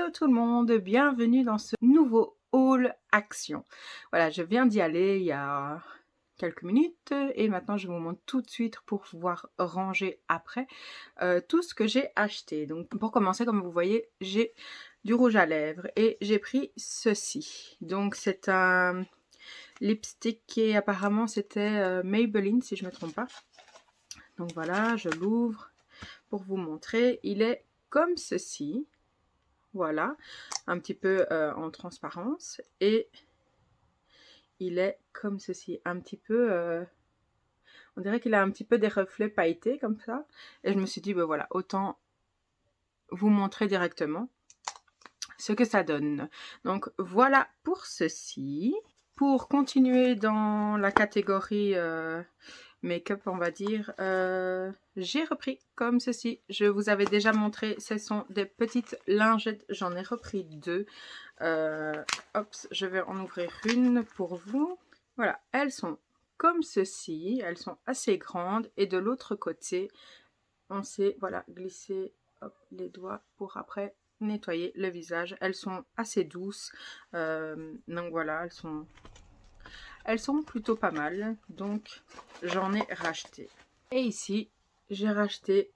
Hello tout le monde, bienvenue dans ce nouveau haul action. Voilà, je viens d'y aller il y a quelques minutes et maintenant je vous montre tout de suite pour pouvoir ranger après tout ce que j'ai acheté. Donc pour commencer, comme vous voyez, j'ai du rouge à lèvres et j'ai pris ceci. Donc c'est un lipstick et apparemment c'était Maybelline si je ne me trompe pas. Donc voilà, je l'ouvre pour vous montrer. Il est comme ceci. Voilà, un petit peu en transparence. Et il est comme ceci, un petit peu... on dirait qu'il a un petit peu des reflets pailletés comme ça. Et je me suis dit, ben voilà, autant vous montrer directement ce que ça donne. Donc voilà pour ceci. Pour continuer dans la catégorie make-up, on va dire, j'ai repris comme ceci. Je vous avais déjà montré, ce sont des petites lingettes. J'en ai repris deux. Hop, je vais en ouvrir une pour vous. Voilà, elles sont comme ceci. Elles sont assez grandes. Et de l'autre côté, on sait, voilà, glisser hop, les doigts pour après nettoyer le visage. Elles sont assez douces. Donc voilà, elles sont plutôt pas mal. Donc j'en ai racheté. Et ici, j'ai racheté...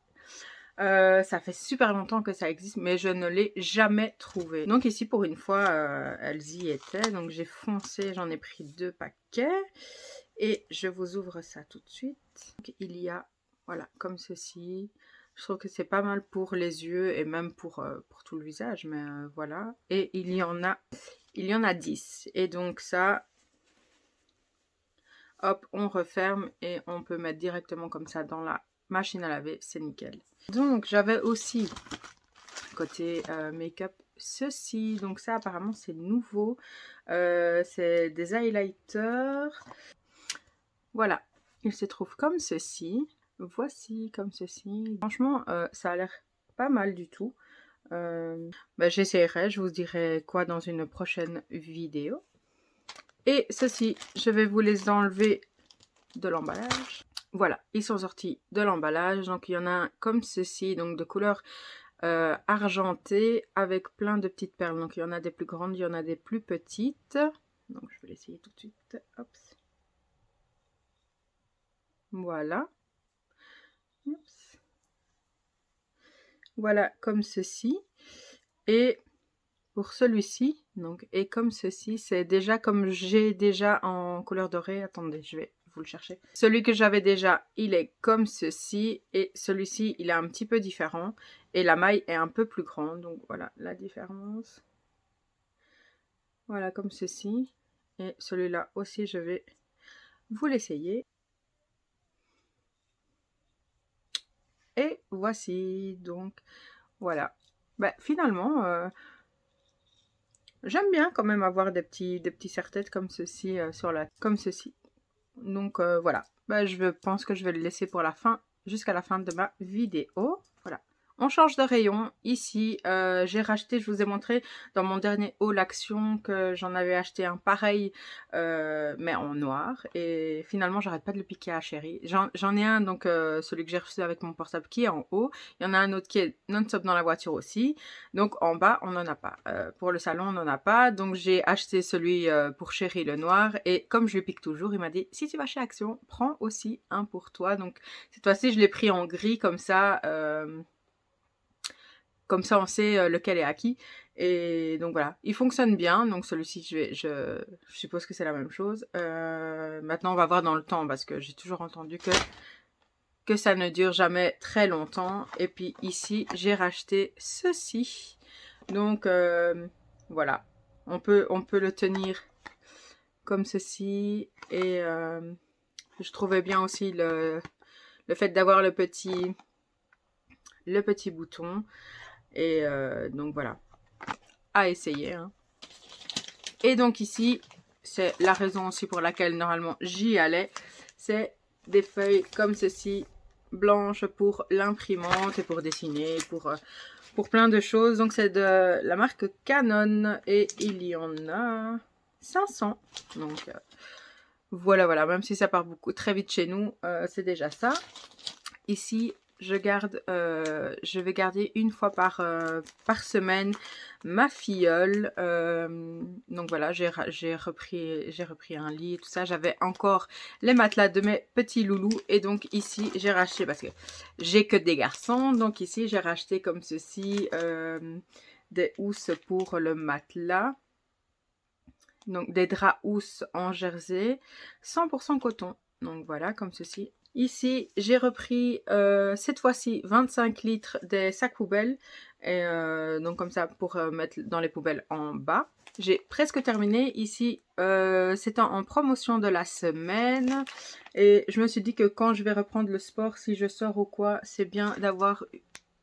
ça fait super longtemps que ça existe, mais je ne l'ai jamais trouvé. Donc ici, pour une fois, elles y étaient. Donc j'ai foncé, j'en ai pris 2 paquets. Et je vous ouvre ça tout de suite. Donc, il y a, voilà, comme ceci. Je trouve que c'est pas mal pour les yeux et même pour tout le visage. Mais voilà. Et il y en a 10. Et donc ça... Hop, on referme et on peut mettre directement comme ça dans la machine à laver, c'est nickel. Donc j'avais aussi côté make-up ceci, donc ça apparemment c'est nouveau, c'est des highlighters. Voilà, il se trouve comme ceci, voici comme ceci. Franchement ça a l'air pas mal du tout. J'essaierai, je vous dirai quoi dans une prochaine vidéo. Et ceci, je vais vous les enlever de l'emballage. Voilà, ils sont sortis de l'emballage. Donc il y en a un comme ceci, donc de couleur argentée avec plein de petites perles. Donc il y en a des plus grandes, il y en a des plus petites. Donc je vais l'essayer tout de suite. Hop. Voilà. Oups. Voilà comme ceci. Et pour celui-ci, donc, et comme ceci, c'est déjà comme j'ai déjà en couleur dorée. Attendez, je vais vous le chercher. Celui que j'avais déjà, il est comme ceci. Et celui-ci, il est un petit peu différent. Et la maille est un peu plus grande. Donc voilà la différence. Voilà comme ceci. Et celui-là aussi, je vais vous l'essayer. Et voici. Donc voilà. Finalement... j'aime bien quand même avoir des petits serre-têtes comme ceci comme ceci. Donc voilà. Je pense que je vais le laisser pour la fin, jusqu'à la fin de ma vidéo. Voilà. On change de rayon. Ici, j'ai racheté, je vous ai montré dans mon dernier haul action que j'en avais acheté un pareil, mais en noir. Et finalement, j'arrête pas de le piquer à Chérie. J'en ai un, donc celui que j'ai reçu avec mon portable qui est en haut. Il y en a un autre qui est non-stop dans la voiture aussi. Donc en bas, on n'en a pas. Pour le salon, on n'en a pas. Donc j'ai acheté celui pour Chérie, le noir. Et comme je lui pique toujours, il m'a dit, si tu vas chez Action, prends aussi un pour toi. Donc cette fois-ci, je l'ai pris en gris comme ça. Comme ça, on sait lequel est acquis. Et donc voilà, il fonctionne bien. Donc celui-ci, je suppose que c'est la même chose. Maintenant, on va voir dans le temps parce que j'ai toujours entendu que ça ne dure jamais très longtemps. Et puis ici, j'ai racheté ceci. Donc voilà, on peut le tenir comme ceci. Et je trouvais bien aussi le fait d'avoir le petit bouton. Et donc voilà, à essayer. Hein. Et donc ici, c'est la raison aussi pour laquelle normalement j'y allais. C'est des feuilles comme ceci, blanches pour l'imprimante et pour dessiner, pour plein de choses. Donc c'est de la marque Canon et il y en a 500. Donc voilà, même si ça part très vite chez nous, c'est déjà ça. Ici, je vais garder une fois par semaine ma filleule. Donc voilà, j'ai repris un lit et tout ça. J'avais encore les matelas de mes petits loulous. Et donc ici, j'ai racheté, parce que j'ai que des garçons. Donc ici, j'ai racheté comme ceci des housses pour le matelas. Donc des draps housses en jersey, 100% coton. Donc voilà, comme ceci. Ici, j'ai repris cette fois-ci 25 litres des sacs poubelles. Et donc comme ça, pour mettre dans les poubelles en bas. J'ai presque terminé. Ici, c'est en promotion de la semaine. Et je me suis dit que quand je vais reprendre le sport, si je sors ou quoi, c'est bien d'avoir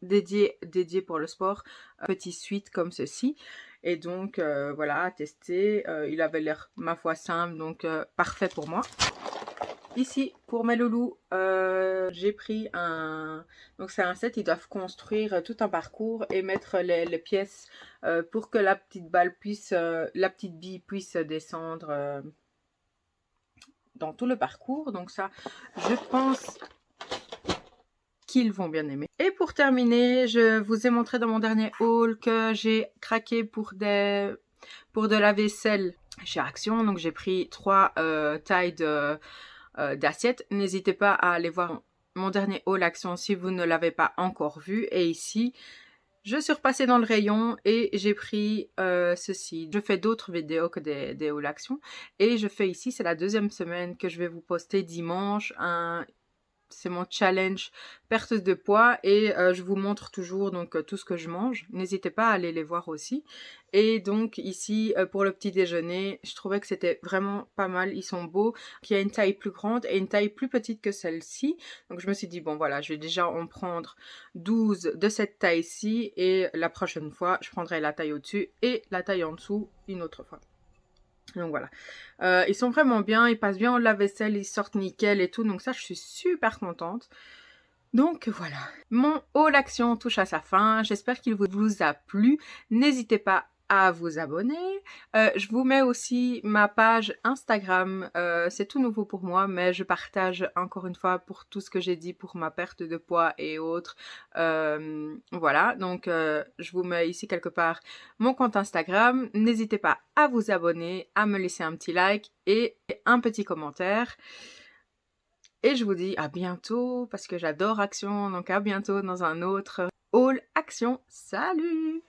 dédié pour le sport, un petit suite comme ceci. Et donc voilà, à tester. Il avait l'air, ma foi, simple, donc parfait pour moi. Ici, pour mes loulous, j'ai pris un... Donc c'est un set, ils doivent construire tout un parcours et mettre les pièces pour que la petite balle puisse, la petite bille puisse descendre dans tout le parcours. Donc ça, je pense qu'ils vont bien aimer. Et pour terminer, je vous ai montré dans mon dernier haul que j'ai craqué pour de la vaisselle chez Action. Donc j'ai pris 3 tailles d'assiettes. N'hésitez pas à aller voir mon dernier haul Action si vous ne l'avez pas encore vu. Et ici, je suis repassée dans le rayon et j'ai pris ceci. Je fais d'autres vidéos que des hauls Action. Et je fais ici, c'est la deuxième semaine que je vais vous poster dimanche c'est mon challenge perte de poids et je vous montre toujours donc tout ce que je mange. N'hésitez pas à aller les voir aussi. Et donc ici pour le petit déjeuner, je trouvais que c'était vraiment pas mal. Ils sont beaux. Il y a une taille plus grande et une taille plus petite que celle-ci. Donc je me suis dit bon voilà, je vais déjà en prendre 12 de cette taille-ci et la prochaine fois, je prendrai la taille au-dessus et la taille en dessous une autre fois. Donc voilà, ils sont vraiment bien, ils passent bien au lave-vaisselle, ils sortent nickel et tout, donc ça je suis super contente. Donc voilà, mon haul action touche à sa fin, j'espère qu'il vous a plu, n'hésitez pas à vous abonner. Je vous mets aussi ma page Instagram, c'est tout nouveau pour moi, mais je partage encore une fois pour tout ce que j'ai dit pour ma perte de poids et autres. Voilà, donc je vous mets ici quelque part mon compte Instagram. N'hésitez pas à vous abonner, à me laisser un petit like et un petit commentaire. Et je vous dis à bientôt parce que j'adore Action, donc à bientôt dans un autre haul Action. Salut!